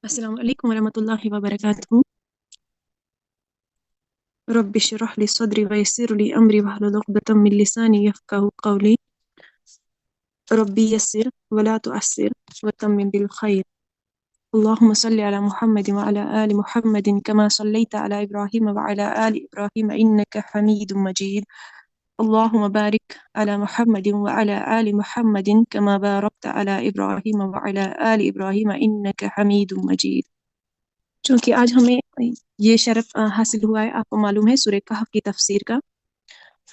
السلام علیکم ورحمۃ اللہ وبرکاتہ. رب اشرح لي صدري ويسر لي امري واحلل عقدة من لساني يفقهوا قولي. ربي يسر ولا تعسر وتمم بالخير. اللهم صل على محمد وعلى آل محمد كما صليت على إبراهيم وعلى آل إبراهيم إنك حميد مجيد. اللهم بارك على محمد وعلى آل محمد كما باركت على إبراهيم وعلى آل إبراهيم إنك حميد مجيد. چونکہ آج ہمیں یہ شرف حاصل ہوا ہے، آپ کو معلوم ہے سورہ کہف کی تفسیر کا،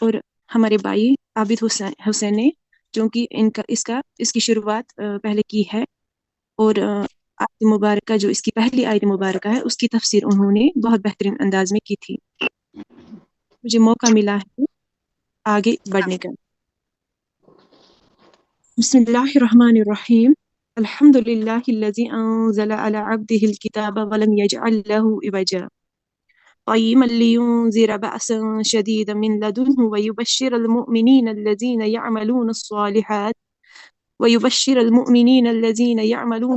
اور ہمارے بھائی عابد حسین نے چونکہ اس کی شروعات پہلے کی ہے، اور آیت مبارکہ جو اس کی پہلی آیت مبارکہ ہے اس کی تفسیر انہوں نے بہت بہترین انداز میں کی تھی. مجھے موقع ملا ہے آگے بڑھنے کا. بسم اللہ الرحمن الرحیم. الحمد للہ الذی انزل علی عبده الكتاب ولم يجعل له عوجا قيما لينذر بأسا شديدا من لدنه ويبشر المؤمنين الذين يعملون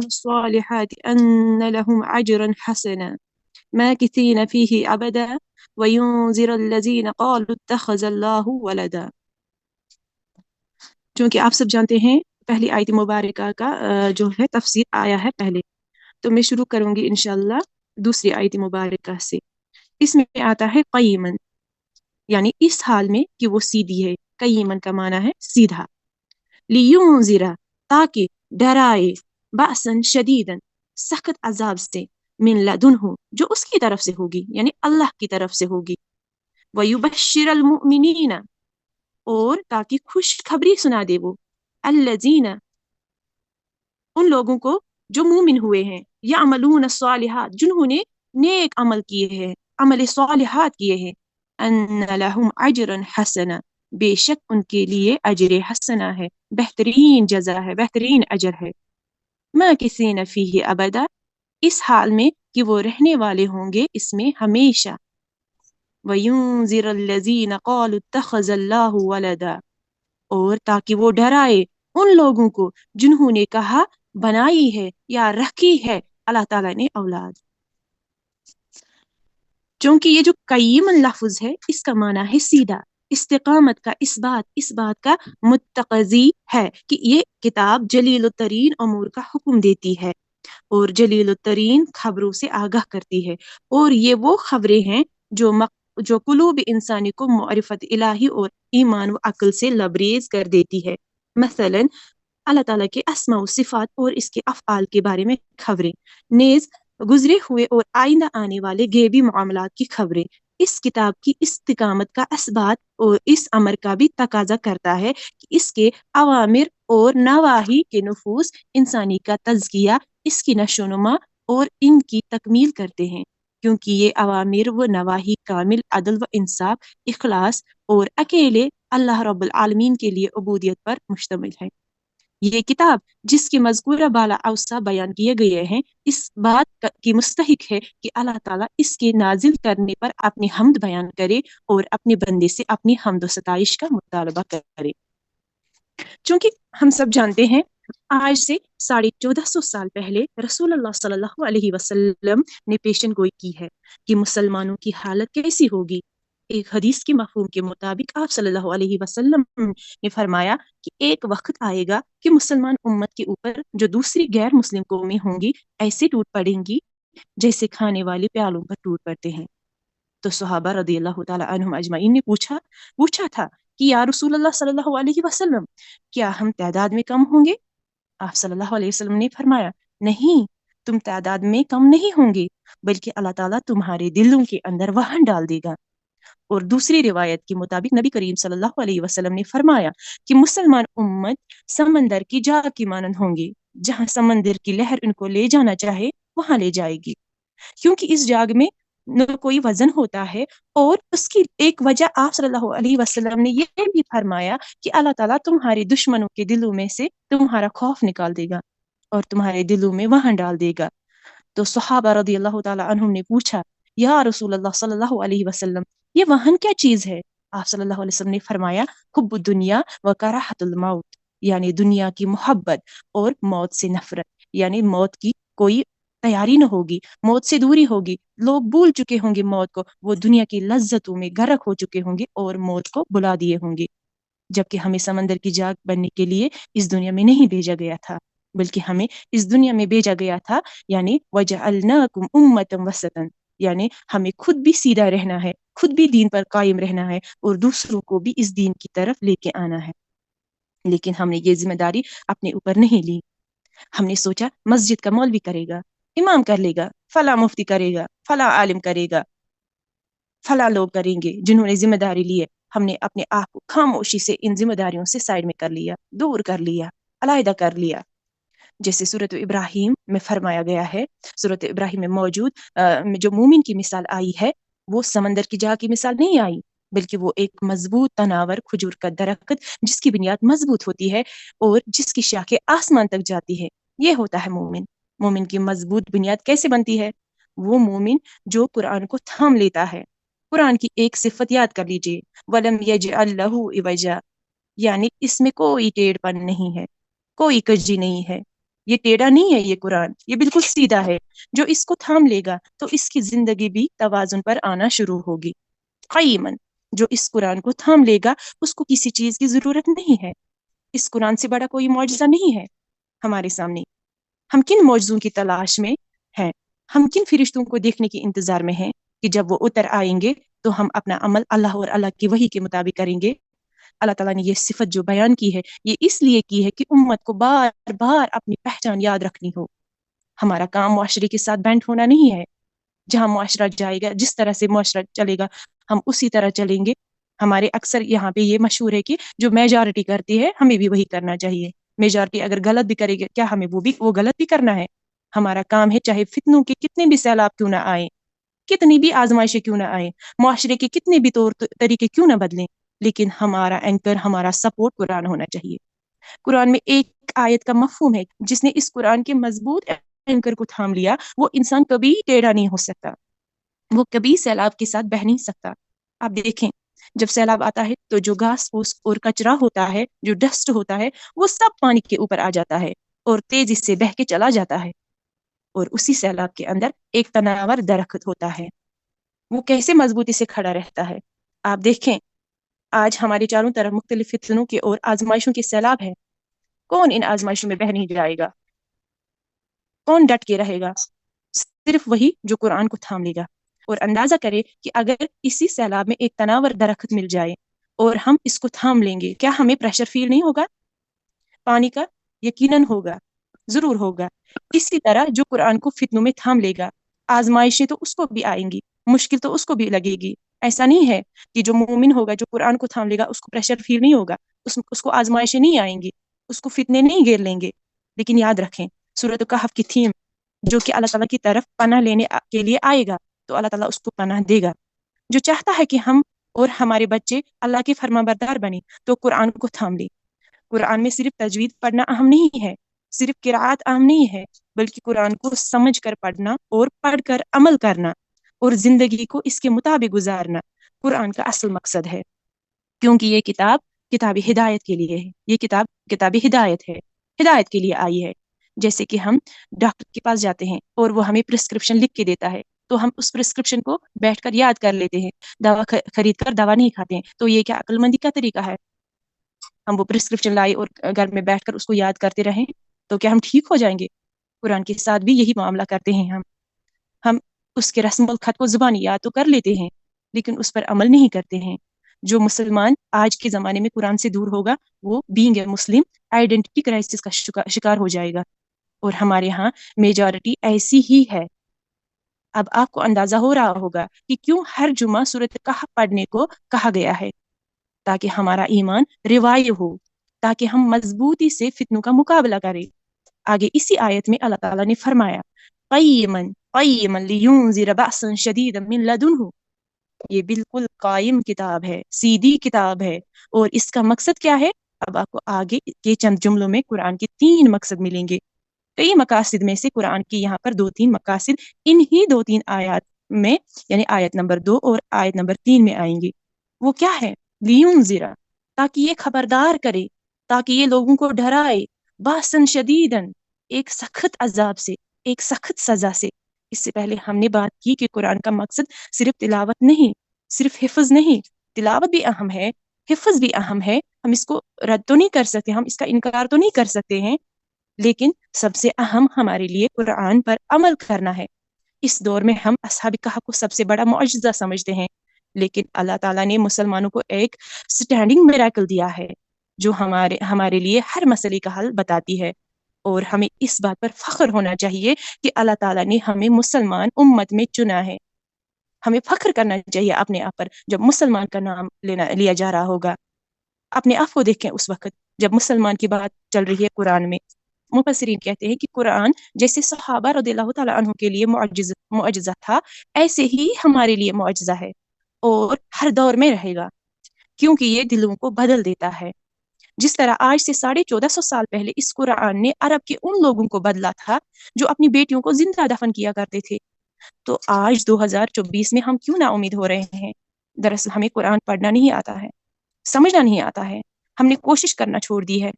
الصالحات أن لهم أجرا حسنا ماكثين فيه أبدا وينذر الذين قالوا اتخذ الله ولدا. چونکہ آپ سب جانتے ہیں پہلی آیت مبارکہ کا جو ہے تفسیر آیا ہے پہلے، تو میں شروع کروں گی انشاءاللہ دوسری آیت مبارکہ سے. اس میں آتا ہے قیمن، یعنی اس حال میں کہ وہ سیدھی ہے. قیمن کا معنی ہے سیدھا. لیونذرا، تاکہ ڈرائے، بأسن شدیدن، سخت عذاب سے، من لدنہ، جو اس کی طرف سے ہوگی، یعنی اللہ کی طرف سے ہوگی. ویبشر المؤمنین، اور تاکہ خوشخبری سنا دے وہ، الذین، ان لوگوں کو جو مومن ہوئے ہیں، یعملون الصالحات، جنہوں نے نیک عمل کیے ہیں، عمل صالحات کیے ہیں، ان لہم اجرا حسنا، بے شک ان کے لیے اجر حسنا ہے، بہترین جزا ہے، بہترین اجر ہے. ماکثین فیہ ابدا، اس حال میں کہ وہ رہنے والے ہوں گے اس میں ہمیشہ. وَيُنذِرَ الَّذِينَ قَالُوا اتَّخَذَ اللَّهُ وَلَدًا، اور تاکہ وہ ڈرائے ان لوگوں کو جنہوں نے کہا بنائی ہے یا رکھی ہے اللہ تعالیٰ نے اولاد. چونکہ یہ جو قیم لفظ ہے اس کا معنی ہے سیدھا، استقامت کا، اس بات کا متقضی ہے کہ یہ کتاب جلیل الترین امور کا حکم دیتی ہے اور جلیل الترین خبروں سے آگاہ کرتی ہے، اور یہ وہ خبریں ہیں جو قلوب انسانی کو معرفت الہی اور ایمان و عقل سے لبریز کر دیتی ہے. مثلا اللہ تعالیٰ کے اسماء و صفات اور اس کے افعال کے بارے میں خبریں، نیز گزرے ہوئے اور آئندہ آنے والے غیبی معاملات کی خبریں. اس کتاب کی استقامت کا اثبات اور اس امر کا بھی تقاضا کرتا ہے کہ اس کے اوامر اور نواہی کے نفوذ انسانی کا تزکیہ، اس کی نشو و نما اور ان کی تکمیل کرتے ہیں، کیونکہ یہ اوامر و نواہی کامل عدل و انصاف، اخلاص اور اکیلے اللہ رب العالمین کے لیے عبودیت پر مشتمل ہے. یہ کتاب جس کے مذکورہ بالا اوصاف بیان کیے گئے ہیں اس بات کی مستحق ہے کہ اللہ تعالیٰ اس کے نازل کرنے پر اپنی حمد بیان کرے اور اپنے بندے سے اپنی حمد و ستائش کا مطالبہ کرے. چونکہ ہم سب جانتے ہیں آج سے 1450 سال پہلے رسول اللہ صلی اللہ علیہ وسلم نے پیشن گوئی کی ہے کہ مسلمانوں کی حالت کیسی ہوگی. ایک حدیث کے مفہوم کے مطابق آپ صلی اللہ علیہ وسلم نے فرمایا کہ ایک وقت آئے گا کہ مسلمان امت کے اوپر جو دوسری غیر مسلم قومیں ہوں گی ایسے ٹوٹ پڑیں گی جیسے کھانے والے پیالوں پر ٹوٹ پڑتے ہیں. تو صحابہ رضی اللہ تعالی عنہم اجمعین نے پوچھا تھا کہ یا رسول اللہ صلی اللہ علیہ وسلم، کیا ہم تعداد میں کم ہوں گے؟ آپ صلی اللہ علیہ وسلم نے فرمایا نہیں، تم تعداد میں کم نہیں ہوں گے، بلکہ اللہ تعالیٰ تمہارے دلوں کے اندر وہن ڈال دے گا. اور دوسری روایت کے مطابق نبی کریم صلی اللہ علیہ وسلم نے فرمایا کہ مسلمان امت سمندر کی جاگ کی مانند ہوں گے، جہاں سمندر کی لہر ان کو لے جانا چاہے وہاں لے جائے گی، کیونکہ اس جاگ میں نہ کوئی وزن ہوتا ہے. اور اس کی ایک وجہ آپ صلی اللہ علیہ وسلم نے یہ بھی فرمایا کہ اللہ تعالیٰ تمہارے دشمنوں کے دلوں میں سے تمہارا خوف نکال دے گا اور تمہارے دلوں میں وہن ڈال دے گا. تو صحابہ رضی اللہ تعالی عنہم نے پوچھا یا رسول اللہ صلی اللہ علیہ وسلم، یہ وہن کیا چیز ہے؟ آپ صلی اللہ علیہ وسلم نے فرمایا حب الدنیا و کراہت الموت، یعنی دنیا کی محبت اور موت سے نفرت، یعنی موت کی کوئی تیاری نہ ہوگی، موت سے دوری ہوگی، لوگ بھول چکے ہوں گے موت کو، وہ دنیا کی لذتوں میں غرق ہو چکے ہوں گے اور موت کو بلا دیے ہوں گے، جبکہ ہمیں سمندر کی جاگ بننے کے لیے اس دنیا میں نہیں بھیجا گیا تھا، بلکہ ہمیں اس دنیا میں بھیجا گیا تھا، یعنی وَجَعَلْنَاكُمْ أُمَّةً وَسَطًا، یعنی ہمیں خود بھی سیدھا رہنا ہے، خود بھی دین پر قائم رہنا ہے اور دوسروں کو بھی اس دین کی طرف لے کے آنا ہے۔ لیکن ہم نے یہ ذمہ داری اپنے اوپر نہیں لی۔ ہم نے سوچا مسجد کا مولوی کرے گا، امام کر لے گا، فلاں مفتی کرے گا، فلاں عالم کرے گا، فلاں لوگ کریں گے جنہوں نے ذمہ داری لی ہے۔ ہم نے اپنے آپ کو خاموشی سے ان ذمہ داریوں سے سائڈ میں کر لیا، دور کر لیا، علیحدہ کر لیا۔ جیسے سورۃ ابراہیم میں فرمایا گیا ہے، سورۃ ابراہیم میں موجود جو مومن کی مثال آئی ہے، وہ سمندر کی جا کی مثال نہیں آئی، بلکہ وہ ایک مضبوط تناور کھجور کا درخت جس کی بنیاد مضبوط ہوتی ہے اور جس کی شاخیں آسمان تک جاتی ہے، یہ ہوتا ہے مومن۔ مومن کی مضبوط بنیاد کیسے بنتی ہے؟ وہ مومن جو قرآن کو تھام لیتا ہے۔ قرآن کی ایک صفت یاد کر لیجئے، وَلَمْ يَجْعَلْ لَهُ عِوَجًا، یعنی اس میں کوئی ٹیڑھ پن نہیں ہے، کوئی کجی نہیں ہے، یہ ٹیڑھا نہیں ہے، یہ قرآن یہ بالکل سیدھا ہے۔ جو اس کو تھام لے گا تو اس کی زندگی بھی توازن پر آنا شروع ہوگی۔ قیمن، جو اس قرآن کو تھام لے گا اس کو کسی چیز کی ضرورت نہیں ہے۔ اس قرآن سے بڑا کوئی معجزہ نہیں ہے ہمارے سامنے۔ ہم کن معجزوں کی تلاش میں ہیں؟ ہم کن فرشتوں کو دیکھنے کے انتظار میں ہیں کہ جب وہ اتر آئیں گے تو ہم اپنا عمل اللہ اور اللہ کی وحی کے مطابق کریں گے؟ اللہ تعالیٰ نے یہ صفت جو بیان کی ہے، یہ اس لیے کی ہے کہ امت کو بار بار اپنی پہچان یاد رکھنی ہو۔ ہمارا کام معاشرے کے ساتھ بینڈ ہونا نہیں ہے۔ جہاں معاشرہ جائے گا، جس طرح سے معاشرہ چلے گا، ہم اسی طرح چلیں گے۔ ہمارے اکثر یہاں پہ یہ مشہور ہے کہ جو میجارٹی کرتی ہے ہمیں بھی وہی کرنا چاہیے۔ میجارٹی اگر غلط بھی کرے گی، کیا ہمیں وہ غلط بھی کرنا ہے؟ ہمارا کام ہے چاہے فتنوں کے کتنے بھی سیلاب کیوں نہ آئے، کتنی بھی آزمائشیں کیوں نہ آئے، معاشرے کے کتنے بھی طور طریقے کیوں نہ بدلیں، لیکن ہمارا اینکر، ہمارا سپورٹ قرآن ہونا چاہیے۔ قرآن میں ایک آیت کا مفہوم ہے، جس نے اس قرآن کے مضبوط اینکر کو تھام لیا، وہ انسان کبھی ٹیڑھا نہیں ہو سکتا، وہ کبھی سیلاب کے ساتھ بہہ نہیں سکتا۔ آپ دیکھیں، جب سیلاب آتا ہے تو جو گھاس پھوس اور کچرا ہوتا ہے، جو ڈسٹ ہوتا ہے، وہ سب پانی کے اوپر آ جاتا ہے اور تیزی سے بہہ کے چلا جاتا ہے، اور اسی سیلاب کے اندر ایک تناور درخت ہوتا ہے، وہ کیسے مضبوطی سے کھڑا رہتا ہے۔ آپ دیکھیں، آج ہمارے چاروں طرف مختلف فتنوں کے اور آزمائشوں کے سیلاب ہے، کون ان آزمائشوں میں بہہ نہیں جائے گا؟ کون ڈٹ کے رہے گا؟ صرف وہی جو قرآن کو تھام لے گا۔ اور اندازہ کرے کہ اگر اسی سیلاب میں ایک تناور درخت مل جائے اور ہم اس کو تھام لیں گے، کیا ہمیں پریشر فیل نہیں ہوگا پانی کا؟ یقیناً ہوگا، ضرور ہوگا۔ اسی طرح جو قرآن کو فتنوں میں تھام لے گا، آزمائشیں تو اس کو بھی آئیں گی، مشکل تو اس کو بھی لگے گی۔ ایسا نہیں ہے کہ جو مومن ہوگا، جو قرآن کو تھام لے گا، اس کو پریشر فیل نہیں ہوگا، اس کو آزمائشیں نہیں آئیں گی، اس کو فتنے نہیں گھیر لیں گے۔ لیکن یاد رکھیں، سورۃ کہف کی تھیم جو کہ اللہ تعالیٰ کی طرف پناہ لینے کے لیے آئے گا، تو اللہ تعالیٰ اس کو پناہ دے گا۔ جو چاہتا ہے کہ ہم اور ہمارے بچے اللہ کے فرما بردار بنے، تو قرآن کو تھام لے۔ قرآن میں صرف تجوید پڑھنا اہم نہیں ہے، صرف قرآت اہم نہیں ہے، بلکہ قرآن کو سمجھ کر پڑھنا اور پڑھ کر عمل کرنا اور زندگی کو اس کے مطابق گزارنا قرآن کا اصل مقصد ہے۔ کیونکہ یہ کتاب ہدایت کے لیے ہے، یہ کتاب ہدایت ہے، ہدایت کے لیے آئی ہے۔ جیسے کہ ہم ڈاکٹر کے پاس جاتے ہیں اور وہ ہمیں پرسکرپشن لکھ کے دیتا ہے، تو ہم اس پرسکرپشن کو بیٹھ کر یاد کر لیتے ہیں، دوا خرید کر دوا نہیں کھاتے ہیں۔ تو یہ کیا عقل مندی کا طریقہ ہے؟ ہم وہ پرسکرپشن لائے اور گھر میں بیٹھ کر اس کو یاد کرتے رہیں تو کیا ہم ٹھیک ہو جائیں گے؟ قرآن کے ساتھ بھی یہی معاملہ کرتے ہیں ہم اس کے رسم الخط کو زبانی یاد تو کر لیتے ہیں، لیکن اس پر عمل نہیں کرتے ہیں۔ جو مسلمان آج کے زمانے میں قرآن سے دور ہوگا، وہ being a Muslim identity crisis کا شکار ہو جائے گا، اور ہمارے ہاں میجارٹی ایسی ہی ہے۔ اب آپ کو اندازہ ہو رہا ہوگا کہ کیوں ہر جمعہ سورۃ کہف پڑھنے کو کہا گیا ہے، تاکہ ہمارا ایمان ریوائیو ہو، تاکہ ہم مضبوطی سے فتنوں کا مقابلہ کریں۔ آگے اسی آیت میں اللہ تعالیٰ نے فرمایا، قیما لینذر بأسا شدیدا من لدنہ، یہ بالکل قائم کتاب ہے، سیدھی کتاب ہے، اور اس کا مقصد کیا ہے؟ اب آپ کو آگے کے چند جملوں میں قرآن کے 3 مقصد ملیں گے۔ کئی مقاصد میں سے قرآن کی یہاں پر 2-3 مقاصد انہی 2-3 آیات میں، یعنی آیت نمبر 2 اور آیت نمبر 3 میں آئیں گے۔ وہ کیا ہے؟ لینذر، تاکہ یہ خبردار کرے، تاکہ یہ لوگوں کو ڈرائے، باسن شدیدن، ایک سخت عذاب سے، ایک سخت سزا سے۔ اس سے پہلے ہم نے بات کی کہ قرآن کا مقصد صرف تلاوت نہیں، صرف حفظ نہیں، تلاوت بھی اہم ہے، حفظ بھی اہم ہے، ہم اس کو رد تو نہیں کر سکتے، ہم اس کا انکار تو نہیں کر سکتے ہیں، لیکن سب سے اہم ہمارے لیے قرآن پر عمل کرنا ہے۔ اس دور میں ہم اصحاب کہف کو سب سے بڑا معجزہ سمجھتے ہیں، لیکن اللہ تعالیٰ نے مسلمانوں کو ایک سٹینڈنگ میریکل دیا ہے جو ہمارے لیے ہر مسئلے کا حل بتاتی ہے، اور ہمیں اس بات پر فخر ہونا چاہیے کہ اللہ تعالیٰ نے ہمیں مسلمان امت میں چنا ہے۔ ہمیں فخر کرنا چاہیے اپنے آپ پر جب مسلمان کا نام لیا جا رہا ہوگا۔ اپنے آپ کو دیکھیں اس وقت جب مسلمان کی بات چل رہی ہے قرآن میں۔ مفسرین کہتے ہیں کہ قرآن جیسے صحابہ رضی اللہ تعالیٰ عنہ کے لیے معجزہ تھا، ایسے ہی ہمارے لیے معجزہ ہے اور ہر دور میں رہے گا، کیونکہ یہ دلوں کو بدل دیتا ہے۔ جس طرح آج سے 1450 سال پہلے اس قرآن نے عرب کے ان لوگوں کو بدلا تھا جو اپنی بیٹیوں کو زندہ دفن کیا کرتے تھے، تو آج 2024 میں ہم کیوں نا امید ہو رہے ہیں؟ دراصل ہمیں قرآن پڑھنا نہیں آتا ہے، سمجھنا نہیں آتا ہے، ہم نے کوشش کرنا چھوڑ دی ہے۔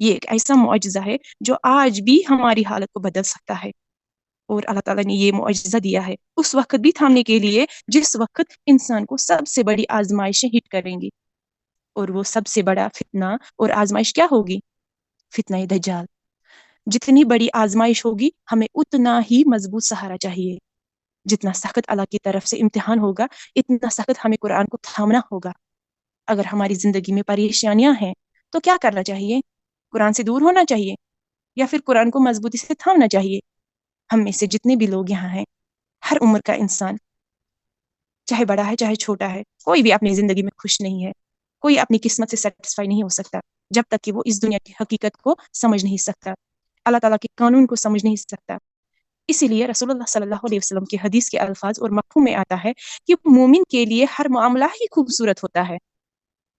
یہ ایک ایسا معجزہ ہے جو آج بھی ہماری حالت کو بدل سکتا ہے، اور اللہ تعالیٰ نے یہ معجزہ دیا ہے اس وقت بھی تھامنے کے لیے جس وقت انسان کو سب سے بڑی آزمائشیں ہٹ کریں گی، اور وہ سب سے بڑا فتنہ اور آزمائش کیا ہوگی؟ فتنہ دجال۔ جتنی بڑی آزمائش ہوگی ہمیں اتنا ہی مضبوط سہارا چاہیے، جتنا سخت اللہ کی طرف سے امتحان ہوگا اتنا سخت ہمیں قرآن کو تھامنا ہوگا۔ اگر ہماری زندگی میں پریشانیاں ہیں تو کیا کرنا چاہیے؟ قرآن سے دور ہونا چاہیے یا پھر قرآن کو مضبوطی سے تھامنا چاہیے؟ ہم میں سے جتنے بھی لوگ یہاں ہیں، ہر عمر کا انسان، چاہے بڑا ہے چاہے چھوٹا ہے، کوئی بھی اپنی زندگی میں خوش نہیں ہے، کوئی اپنی قسمت سے سیٹسفائی نہیں ہو سکتا جب تک کہ وہ اس دنیا کی حقیقت کو سمجھ نہیں سکتا، اللہ تعالیٰ کے قانون کو سمجھ نہیں سکتا۔ اسی لیے رسول اللہ صلی اللہ علیہ وسلم کے حدیث کے الفاظ اور مفہوم میں آتا ہے کہ مومن کے لیے ہر معاملہ ہی خوبصورت ہوتا ہے،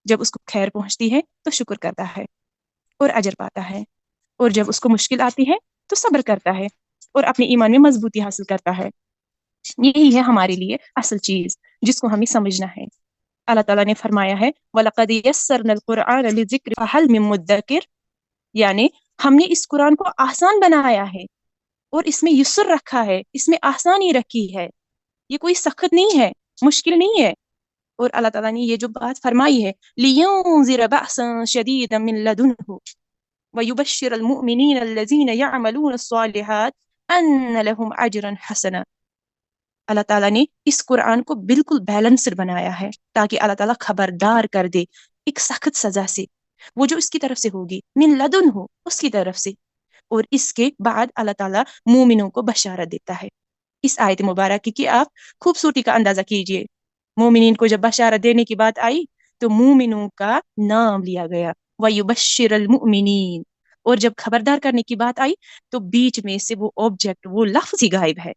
جب اس کو خیر پہنچتی ہے تو شکر کرتا ہے اور اجر پاتا ہے، اور جب اس کو مشکل آتی ہے تو صبر کرتا ہے اور اپنے ایمان میں مضبوطی حاصل کرتا ہے۔ یہی ہے ہمارے لیے اصل چیز جس کو ہمیں سمجھنا ہے۔ اللہ تعالیٰ نے فرمایا ہے وَلَقَدْ يَسَّرْنَا الْقُرْآنَ لِلذِّكْرِ فَهَلْ مِن مُدَّكِرٍ، یعنی ہم نے اس قرآن کو آسان بنایا ہے اور اس میں یسر رکھا ہے، اس میں آسانی رکھی ہے، یہ کوئی سخت نہیں ہے، مشکل نہیں ہے۔ اور اللہ تعالیٰ نے یہ جو بات فرمائی ہے لِيُنذِرَ بَأْسًا شَدِيدًا مِّن لَدُنْهُ وَيُبَشِّرَ الْمُؤْمِنِينَ الَّذِينَ يَعْمَلُونَ الصَّالِحَاتِ أَنَّ لَهُمْ أَجْرًا حَسَنًا۔ اللہ تعالیٰ نے اس قرآن کو بالکل بیلنسڈ بنایا ہے تاکہ اللہ تعالیٰ خبردار کر دے ایک سخت سزا سے، وہ جو اس کی طرف سے ہوگی، من لدن ہو، اس کی طرف سے، اور اس کے بعد اللہ تعالیٰ مومنوں کو بشارت دیتا ہے۔ اس آیت مبارکہ کی آپ خوبصورتی کا اندازہ کیجئے، مومنین کو جب بشارت دینے کی بات آئی تو مومنوں کا نام لیا گیا، وَيُبَشِّرَ الْمُؤْمِنِينَ، اور جب خبردار کرنے کی بات آئی تو بیچ میں سے وہ آبجیکٹ، وہ لفظ ہی غائب ہے،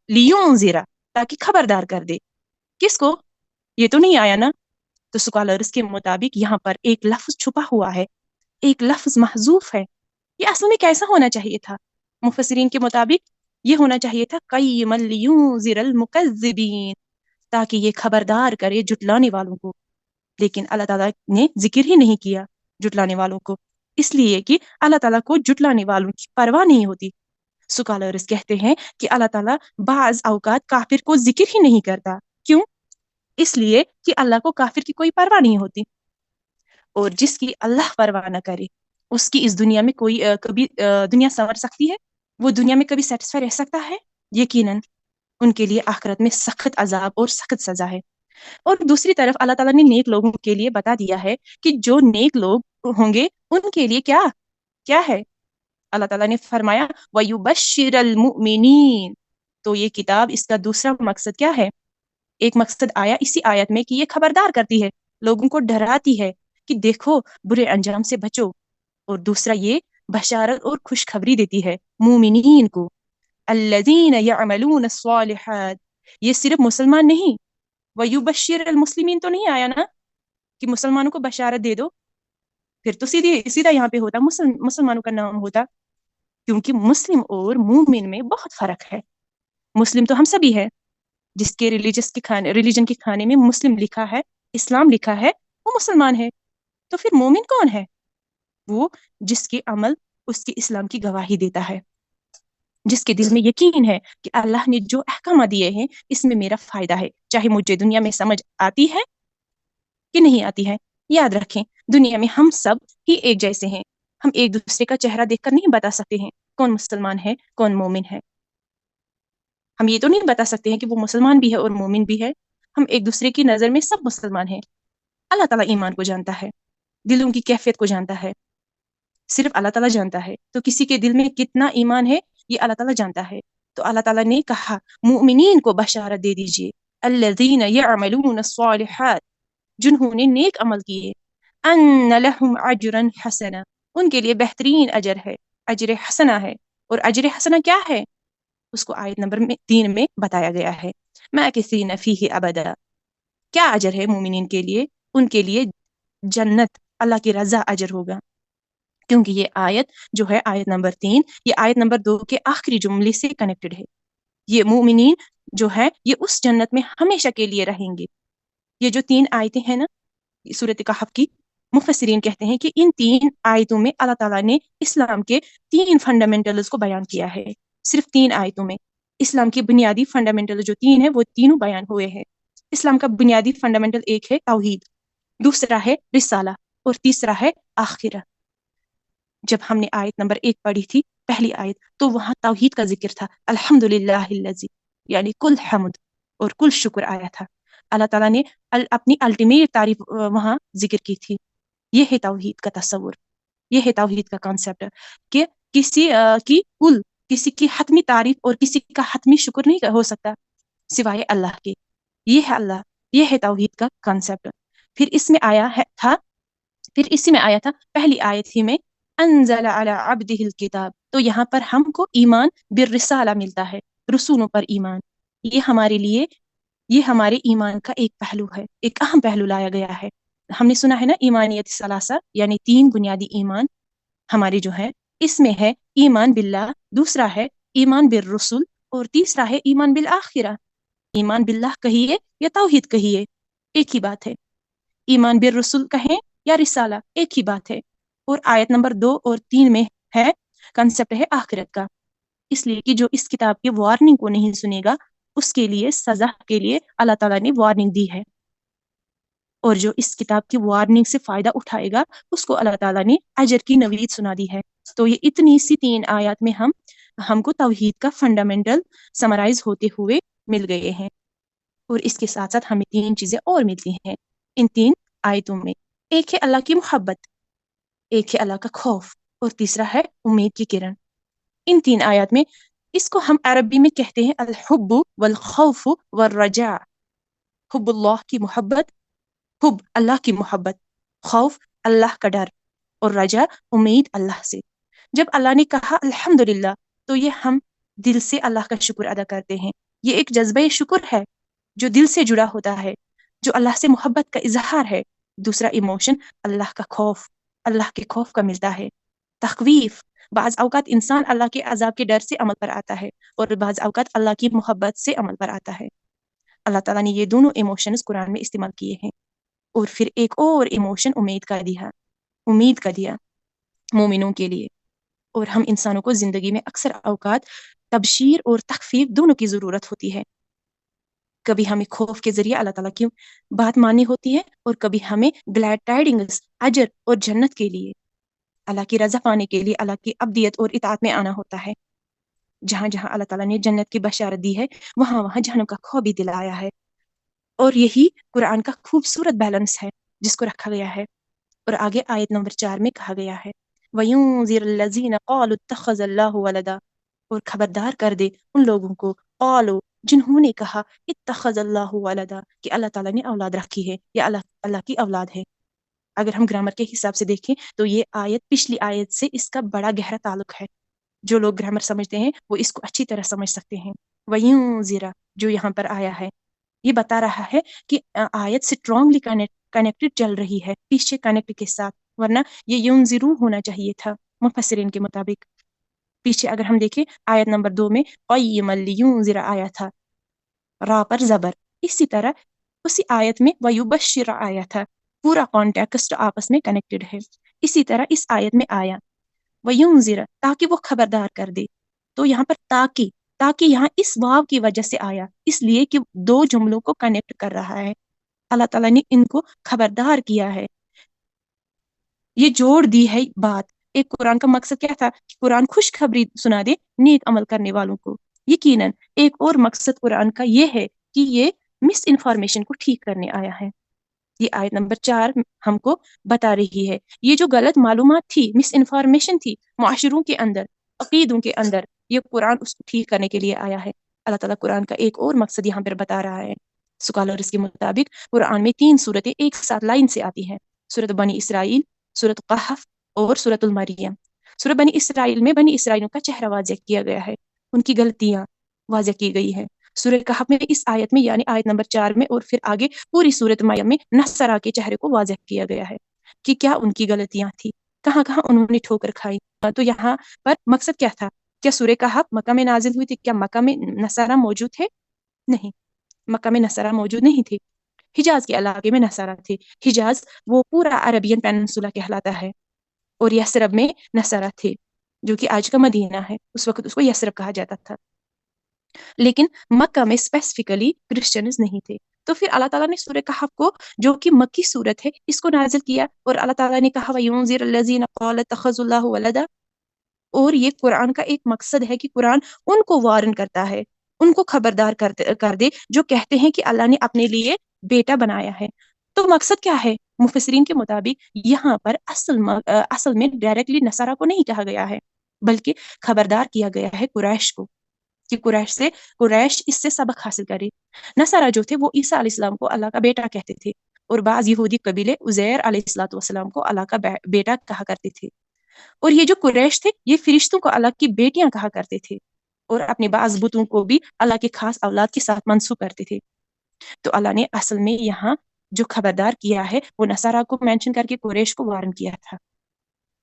لِيُنذِرَ، تاکہ خبردار کر دے۔ کس کو؟ یہ تو نہیں آیا نا؟ تو سکالرز کے مطابق یہاں پر ایک لفظ چھپا ہوا ہے، ایک لفظ محذوف ہے۔ یہ اصل میں کیسا ہونا چاہیے تھا؟ مفسرین کے مطابق یہ ہونا چاہیے تھا قیما لینذر المکذبین، تاکہ یہ خبردار کرے جٹلانے والوں کو، لیکن اللہ تعالیٰ نے ذکر ہی نہیں کیا جٹلانے والوں کو، اس لیے کہ اللہ تعالیٰ کو جٹلانے والوں کی پرواہ نہیں ہوتی۔ سکالرز کہتے ہیں کہ اللہ تعالیٰ بعض اوقات کافر کو ذکر ہی نہیں کرتا، کیوں؟ اس لیے کہ اللہ کو کافر کی کوئی پرواہ نہیں ہوتی، اور جس کی اللہ پرواہ نہ کرے اس کی اس دنیا میں کوئی کبھی دنیا سنور سکتی ہے؟ وہ دنیا میں کبھی سیٹسفائی رہ سکتا ہے؟ یقیناً ان کے لیے آخرت میں سخت عذاب اور سخت سزا ہے۔ اور دوسری طرف اللہ تعالیٰ نے نیک لوگوں کے لیے بتا دیا ہے کہ جو نیک لوگ ہوں گے ان کے لیے کیا کیا ہے؟ اللہ تعالیٰ نے فرمایا وَيُبَشِّرَ الْمُؤْمِنِينَ، تو یہ کتاب، اس کا دوسرا مقصد کیا ہے؟ ایک مقصد آیا اسی آیت میں کہ یہ خبردار کرتی ہے، لوگوں کو ڈراتی ہے کہ دیکھو برے انجام سے بچو، اور دوسرا یہ بشارت اور خوشخبری دیتی ہے مومنین کو، الذین یعملون الصالحات، یہ صرف مسلمان نہیں، وَيُبَشِّرَ الْمُسْلِمِينَ تو نہیں آیا نا کہ مسلمانوں کو بشارت دے دو، پھر تو سیدھا یہاں پہ ہوتا مسلمانوں کا نام ہوتا، کیونکہ مسلم اور مومن میں بہت فرق ہے۔ مسلم تو ہم سبھی ہے، جس کے ریلیجن کے کھانے میں مسلم لکھا ہے، اسلام لکھا ہے، وہ مسلمان ہے۔ تو پھر مومن کون ہے؟ وہ جس کے عمل اس کے اسلام کی گواہی دیتا ہے۔ جس کے دل میں یقین ہے کہ اللہ نے جو احکامات دیے ہیں اس میں میرا فائدہ ہے، چاہے مجھے دنیا میں سمجھ آتی ہے کہ نہیں آتی ہے۔ یاد رکھیں، دنیا میں ہم سب ہی ایک جیسے ہیں، ہم ایک دوسرے کا چہرہ دیکھ کر نہیں بتا سکتے ہیں کون مسلمان ہے کون مومن ہے۔ ہم یہ تو نہیں بتا سکتے ہیں کہ وہ مسلمان بھی ہے اور مومن بھی ہے، ہم ایک دوسرے کی نظر میں سب مسلمان ہیں۔ اللہ تعالیٰ ایمان کو جانتا ہے، دلوں کی کیفیت کو جانتا ہے، صرف اللہ تعالیٰ جانتا ہے، تو کسی کے دل میں کتنا ایمان ہے یہ اللہ تعالیٰ جانتا ہے۔ تو اللہ تعالیٰ نے کہا مومنین کو بشارت دے دیجئے، الذین یعملون الصالحات، جنہوں نے نیک عمل کیے، ان لہم اجرا حسنا، ان کے لیے بہترین اجر ہے، اجر حسنہ ہے۔ اور اجر حسنہ کیا ہے اس کو آیت نمبر 3 میں بتایا گیا ہے، ماکثین فیہ ابدا۔ کیا اجر ہے مومنین کے لیے؟ ان کے لیے جنت، اللہ کی رضا اجر ہوگا، کیونکہ یہ آیت جو ہے آیت نمبر 3 یہ آیت نمبر 2 کے آخری جملے سے کنیکٹڈ ہے۔ یہ مومنین جو ہے یہ اس جنت میں ہمیشہ کے لیے رہیں گے۔ یہ جو 3 آیتیں ہیں نا سورۃ کہف کی، مفسرین کہتے ہیں کہ ان 3 آیتوں میں اللہ تعالیٰ نے اسلام کے 3 فنڈامنٹلز کو بیان کیا ہے، صرف 3 آیتوں میں اسلام کی بنیادی فنڈامنٹل جو 3 ہیں وہ تینوں بیان ہوئے ہیں۔ اسلام کا بنیادی فنڈامنٹل ایک ہے توحید، دوسرا ہے رسالہ، اور تیسرا ہے آخرہ۔ جب ہم نے آیت نمبر 1 پڑھی تھی، پہلی آیت، تو وہاں توحید کا ذکر تھا، الحمدللہ الذی، یعنی کل حمد اور کل شکر آیا تھا۔ اللہ تعالیٰ نے اپنی الٹیمیٹ تعریف وہاں ذکر کی تھی۔ یہ ہے توحید کا تصور، یہ ہے توحید کا کانسیپٹ، کہ کسی کسی کی حتمی تعریف اور کسی کا حتمی شکر نہیں ہو سکتا سوائے اللہ کے۔ یہ ہے اللہ، یہ ہے توحید کا کانسیپٹ۔ پھر اس میں اسی میں آیا تھا پہلی آیت ہی میں، انزل علی عبدہ الکتاب، تو یہاں پر ہم کو ایمان بالرسالہ ملتا ہے، رسولوں پر ایمان۔ یہ ہمارے ایمان کا ایک پہلو ہے، ایک اہم پہلو لایا گیا ہے۔ ہم نے سنا ہے نا ایمانیت ثلاثہ، یعنی 3 بنیادی ایمان ہمارے جو ہے، اس میں ہے ایمان باللہ، دوسرا ہے ایمان بالرسل، اور تیسرا ہے ایمان بالآخرہ۔ ایمان باللہ کہیے یا توحید کہیے ایک ہی بات ہے، ایمان بالرسل کہیں یا رسالہ ایک ہی بات ہے۔ اور آیت نمبر 2 اور 3 میں ہے کنسپٹ ہے آخرت کا، اس لیے کہ جو اس کتاب کی وارننگ کو نہیں سنے گا اس کے لیے سزا کے لیے اللہ تعالیٰ نے وارننگ دی ہے، اور جو اس کتاب کی وارننگ سے فائدہ اٹھائے گا اس کو اللہ تعالیٰ نے اجر کی نوید سنا دی ہے۔ تو یہ اتنی سی 3 آیات میں ہم کو توحید کا فنڈامنٹل سمرائز ہوتے ہوئے مل گئے ہیں، اور اس کے ساتھ ساتھ ہمیں 3 چیزیں اور ملتی ہیں ان 3 آیتوں میں۔ ایک ہے اللہ کی محبت، ایک ہے اللہ کا خوف، اور تیسرا ہے امید کی کرن۔ ان 3 آیات میں اس کو ہم عربی میں کہتے ہیں الحب والخوف والرجاء۔ حب اللہ کی محبت، حب اللہ کی محبت، خوف اللہ کا ڈر، اور رجا امید اللہ سے۔ جب اللہ نے کہا الحمدللہ تو یہ ہم دل سے اللہ کا شکر ادا کرتے ہیں، یہ ایک جذبہ شکر ہے جو دل سے جڑا ہوتا ہے، جو اللہ سے محبت کا اظہار ہے۔ دوسرا ایموشن اللہ کا خوف، اللہ کے خوف کا ملتا ہے، تخویف۔ بعض اوقات انسان اللہ کے عذاب کے ڈر سے عمل پر آتا ہے، اور بعض اوقات اللہ کی محبت سے عمل پر آتا ہے۔ اللہ تعالیٰ نے یہ دونوں ایموشنز قرآن میں استعمال کیے ہیں۔ اور پھر ایک اور ایموشن امید کا دیا مومنوں کے لیے۔ اور ہم انسانوں کو زندگی میں اکثر اوقات تبشیر اور تخفیف دونوں کی ضرورت ہوتی ہے۔ کبھی ہمیں خوف کے ذریعے اللہ تعالیٰ کی بات ماننی ہوتی ہے، اور کبھی ہمیں گلیڈ ٹائڈنگز، اجر اور جنت کے لیے، اللہ کی رضا پانے کے لیے اللہ کی عبدیت اور اطاعت میں آنا ہوتا ہے۔ جہاں جہاں اللہ تعالیٰ نے جنت کی بشارت دی ہے وہاں وہاں جہنم کا خوف بھی دلایا ہے، اور یہی قرآن کا خوبصورت بیلنس ہے جس کو رکھا گیا ہے۔ اور آگے آیت نمبر 4 میں کہا گیا ہے وَيُنذِرَ الَّذِينَ قَالُوا اتَّخَذَ اللَّهُ وَلَدًا، اور خبردار کر دے ان لوگوں کو قالوا جنہوں نے کہا اتخذ اللہ ولدا کہ اللہ تعالیٰ نے اولاد رکھی ہے یا اللہ کی اولاد ہے۔ اگر ہم گرامر کے حساب سے دیکھیں تو یہ آیت پچھلی آیت سے اس کا بڑا گہرا تعلق ہے۔ جو لوگ گرامر سمجھتے ہیں وہ اس کو اچھی طرح سمجھ سکتے ہیں۔ وَيُنذِرَ جو یہاں پر آیا ہے یہ بتا رہا ہے کہ آیت سٹرونگلی کنیکٹڈ چل رہی ہے پیچھے کنیکٹ کے ساتھ، ورنہ یہ ینذرو ہونا چاہیے تھا مفسرین کے مطابق۔ پیچھے اگر ہم دیکھیں آیت نمبر 2 میں قیما لینذر آیا تھا، را پر زبر، اسی طرح اسی آیت میں ویبشر آیا تھا، پورا کانٹیکسٹ آپس میں کنیکٹڈ ہے۔ اسی طرح اس آیت میں آیا وینذر تاکہ وہ خبردار کر دے، تو یہاں پر تاکہ یہاں اس واو کی وجہ سے آیا، اس لیے کہ دو جملوں کو کنیکٹ کر رہا ہے، اللہ تعالیٰ نے ان کو خبردار کیا ہے، یہ جوڑ دی ہے بات۔ ایک قرآن کا مقصد کیا تھا کہ قرآن خوشخبری سنا دے نیک عمل کرنے والوں کو، یقیناً ایک اور مقصد قرآن کا یہ ہے کہ یہ مس انفارمیشن کو ٹھیک کرنے آیا ہے۔ یہ آیت نمبر 4 ہم کو بتا رہی ہے یہ جو غلط معلومات تھی، مس انفارمیشن تھی معاشروں کے اندر، عقیدوں کے اندر، یہ قرآن اس کو ٹھیک کرنے کے لیے آیا ہے۔ اللہ تعالیٰ قرآن کا ایک اور مقصد یہاں پر بتا رہا ہے۔ سکالرز کے مطابق قرآن میں 3 صورتیں ایک ساتھ لائن سے آتی ہیں، سورۃ بنی اسرائیل، سورۃ قحف اور سورۃ المریم۔ سورۃ بنی اسرائیل میں بنی اسرائیلوں کا چہرہ واضح کیا گیا ہے، ان کی غلطیاں واضح کی گئی ہیں۔ سورہ کہف میں اس آیت میں یعنی آیت نمبر 4 میں اور پھر آگے پوری سورۃ مریم میں نصرہ کے چہرے کو واضح کیا گیا ہے کہ کیا ان کی غلطیاں تھی، کہاں کہاں انہوں نے ٹھوکر کھائی۔ تو یہاں پر مقصد کیا تھا؟ کیا سورہ کہف مکہ میں نازل ہوئی تھی؟ کیا مکہ میں نصارہ موجود تھے؟ نہیں، مکہ میں نصارہ موجود نہیں تھے، حجاز کے علاقے میں نصارہ تھے۔ حجاز وہ پورا عربین پیننسولا کہلاتا ہے، اور یثرب میں نصارہ تھے جو کہ آج کا مدینہ ہے، اس وقت اس کو یثرب کہا جاتا تھا، لیکن مکہ میں اسپیسیفکلی کرسچنز نہیں تھے۔ تو پھر اللہ تعالیٰ نے سورہ کہف کو جو کہ مکی صورت ہے اس کو نازل کیا، اور اللہ تعالیٰ نے کہا وَيُنذِرَ الَّذِينَ قَالَ اتَّخَذُوا اللَّهَ وَلَدًا، اور یہ قرآن کا ایک مقصد ہے کہ قرآن ان کو وارن کرتا ہے، ان کو خبردار کر دے جو کہتے ہیں کہ اللہ نے اپنے لیے بیٹا بنایا ہے۔ تو مقصد کیا ہے؟ مفسرین کے مطابق یہاں پر اصل میں ڈائریکٹلی نصارہ کو نہیں کہا گیا ہے، بلکہ خبردار کیا گیا ہے قریش کو کہ قریش اس سے سبق حاصل کرے۔ نصارہ جو تھے وہ عیسیٰ علیہ السلام کو اللہ کا بیٹا کہتے تھے، اور بعض یہودی قبیلے عزیر علیہ السلام کو اللہ کا بیٹا کہا کرتے تھے، اور یہ جو قریش تھے یہ فرشتوں کو اللہ کی بیٹیاں کہا کرتے تھے، اور اپنے بعض بتوں کو بھی اللہ کے خاص اولاد کے ساتھ منسوب کرتے تھے۔ تو اللہ نے اصل میں یہاں جو خبردار کیا ہے وہ نصارہ کو مینشن کر کے قریش کو وارن کیا تھا۔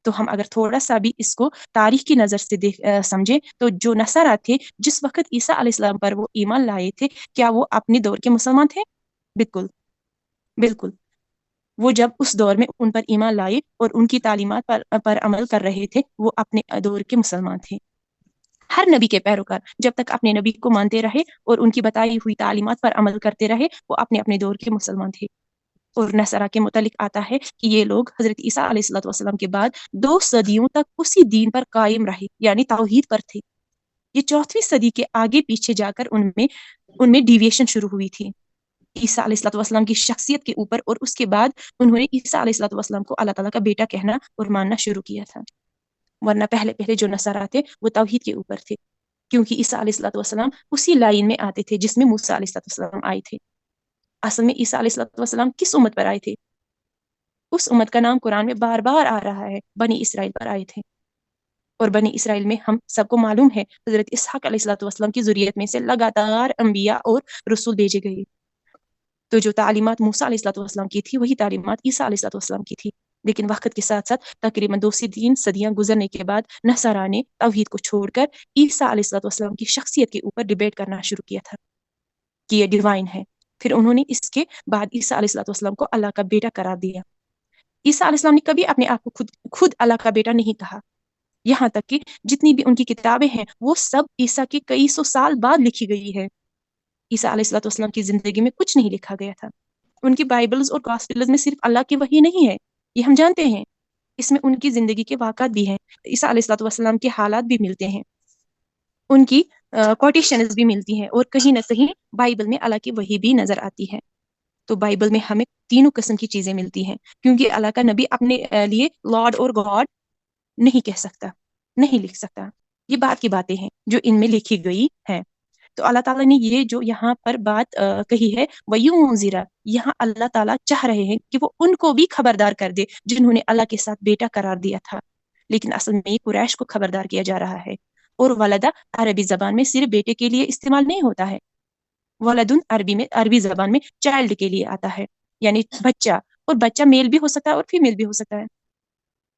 تو ہم اگر تھوڑا سا بھی اس کو تاریخ کی نظر سے سمجھیں تو جو نصارہ تھے جس وقت عیسیٰ علیہ السلام پر وہ ایمان لائے تھے، کیا وہ اپنے دور کے مسلمان تھے؟ بالکل بالکل، وہ جب اس دور میں ان پر ایمان لائے اور ان کی تعلیمات پر عمل کر رہے تھے، وہ اپنے دور کے مسلمان تھے۔ ہر نبی کے پیروکار جب تک اپنے نبی کو مانتے رہے اور ان کی بتائی ہوئی تعلیمات پر عمل کرتے رہے، وہ اپنے دور کے مسلمان تھے۔ اور نصارہ کے متعلق آتا ہے کہ یہ لوگ حضرت عیسیٰ علیہ السلام کے بعد 2 صدیوں تک اسی دین پر قائم رہے، یعنی توحید پر تھے۔ یہ 4ویں صدی کے آگے پیچھے جا کر ان میں ڈیویشن شروع ہوئی تھی عیسیٰ علیہ السلام کی شخصیت کے اوپر، اور اس کے بعد انہوں نے عیسیٰ علیہ السلام کو اللہ تعالیٰ کا بیٹا کہنا اور ماننا شروع کیا تھا، ورنہ پہلے جو نصارہ تھے وہ توحید کے اوپر تھے، کیونکہ عیسیٰ علیہ السلام اسی لائن میں آتے تھے جس میں موسیٰ علیہ السلام آئے تھے۔ اصل میں عیسیٰ علیہ السلام کس امت پر آئے تھے؟ اس امت کا نام قرآن میں بار بار آ رہا ہے، بنی اسرائیل پر آئے تھے، اور بنی اسرائیل میں ہم سب کو معلوم ہے حضرت اسحاق علیہ السلام کی ذریت میں سے لگاتار انبیاء اور رسول بھیجے گئے۔ تو جو تعلیمات موسیٰ علیہ السلام کی تھی وہی تعلیمات عیسیٰ علیہ السلام کی تھی، لیکن وقت کے ساتھ ساتھ تقریباً 2 سے 3 صدیاں گزرنے کے بعد نصارہ نے توحید کو چھوڑ کر عیسیٰ علیہ السلام کی شخصیت کے اوپر ڈیبیٹ کرنا شروع کیا تھا کہ یہ ڈیوائن ہے۔ پھر انہوں نے اس کے بعد عیسیٰ علیہ السلام کو اللہ کا بیٹا قرار دیا۔ عیسیٰ علیہ السلام نے کبھی اپنے آپ کو خود اللہ کا بیٹا نہیں کہا، یہاں تک کہ جتنی بھی ان کی کتابیں ہیں وہ سب عیسیٰ کے کئی سو سال بعد لکھی گئی ہے۔ عیسیٰ علیہ السلام کی زندگی میں کچھ نہیں لکھا گیا تھا۔ ان کی بائبلز اور گاسپلز میں صرف اللہ کی وحی نہیں ہے، یہ ہم جانتے ہیں، اس میں ان کی زندگی کے واقعات بھی ہیں، عیسیٰ علیہ السلام کے حالات بھی ملتے ہیں، ان کی کوٹیشنز بھی ملتی ہیں، اور کہیں نہ کہیں بائبل میں اللہ کی وحی بھی نظر آتی ہے۔ تو بائبل میں ہمیں تینوں قسم کی چیزیں ملتی ہیں، کیونکہ اللہ کا نبی اپنے لیے لارڈ اور گاڈ نہیں کہہ سکتا، نہیں لکھ سکتا، یہ بات کی باتیں ہیں جو ان میں لکھی گئی ہیں۔ تو اللہ تعالیٰ نے یہ جو یہاں پر بات کہی ہے وَيُنذِرَ، یہاں اللہ تعالیٰ چاہ رہے ہیں کہ وہ ان کو بھی خبردار کر دے جنہوں نے اللہ کے ساتھ بیٹا قرار دیا تھا، لیکن اصل میں قریش کو خبردار کیا جا رہا ہے۔ اور ولدہ عربی زبان میں صرف بیٹے کے لیے استعمال نہیں ہوتا ہے، ولدن عربی زبان میں چائلڈ کے لیے آتا ہے، یعنی بچہ، اور بچہ میل بھی ہو سکتا ہے اور فیمیل بھی ہو سکتا ہے۔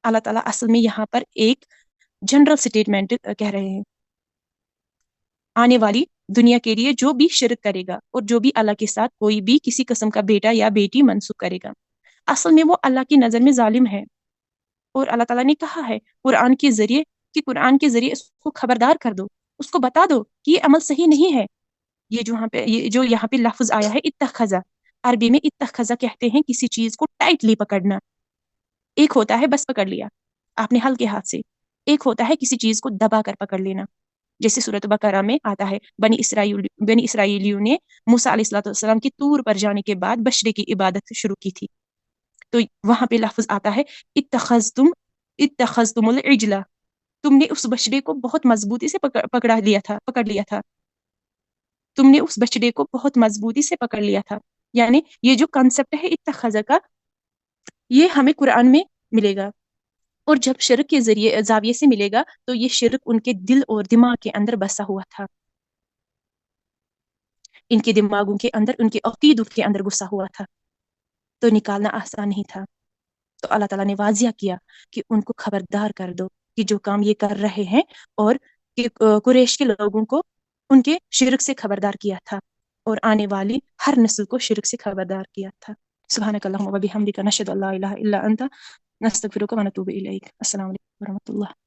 اللہ تعالیٰ اصل میں یہاں پر ایک جنرل سٹیٹمنٹ کہہ رہے ہیں، آنے والی دنیا کے لیے جو بھی شرک کرے گا اور جو بھی اللہ کے ساتھ کوئی بھی کسی قسم کا بیٹا یا بیٹی منسوب کرے گا، اصل میں وہ اللہ کی نظر میں ظالم ہے۔ اور اللہ تعالیٰ نے کہا ہے قرآن کے ذریعے کہ قرآن کے ذریعے اس کو خبردار کر دو اس کو بتا دو کہ یہ عمل صحیح نہیں ہے. یہ جو یہاں پہ لفظ آیا ہے اتخذا، عربی میں اتخذا کہتے ہیں کسی چیز کو ٹائٹلی پکڑنا. ایک ہوتا ہے بس پکڑ لیا آپ نے ہلکے ہاتھ سے، ایک ہوتا ہے کسی چیز کو دبا کر پکڑ لینا. جیسے سورۃ بقرہ میں آتا ہے بنی اسرائیلیوں نے موسیٰ علیہ الصلوۃ والسلام کی طور پر جانے کے بعد بشرے کی عبادت شروع کی تھی. تو وہاں پہ لفظ آتا ہے اتخذتم العجلہ، تم نے اس بچڑے کو بہت مضبوطی سے پکڑ لیا تھا. تم نے اس بچڑے کو بہت مضبوطی سے پکڑ لیا تھا. یعنی یہ جو کنسپٹ ہے اتخذ کا، یہ ہمیں قرآن میں ملے گا. اور جب شرک کے ذریعے زاویے سے ملے گا تو یہ شرک ان کے دل اور دماغ کے اندر بسا ہوا تھا، ان کے دماغوں کے اندر، ان کے عقیدوں کے اندر گھسا ہوا تھا، تو نکالنا آسان نہیں تھا. تو اللہ تعالیٰ نے واضح کیا کہ ان کو خبردار کر دو کہ جو کام یہ کر رہے ہیں، اور کہ قریش کے لوگوں کو ان کے شرک سے خبردار کیا تھا، اور آنے والی ہر نسل کو شرک سے خبردار کیا تھا. سبحانک اللہم و بحمدک، نشہد ان لا الہ الا انت، نستغفرک و نتوب الیک. السلام علیکم ورحمۃ اللہ.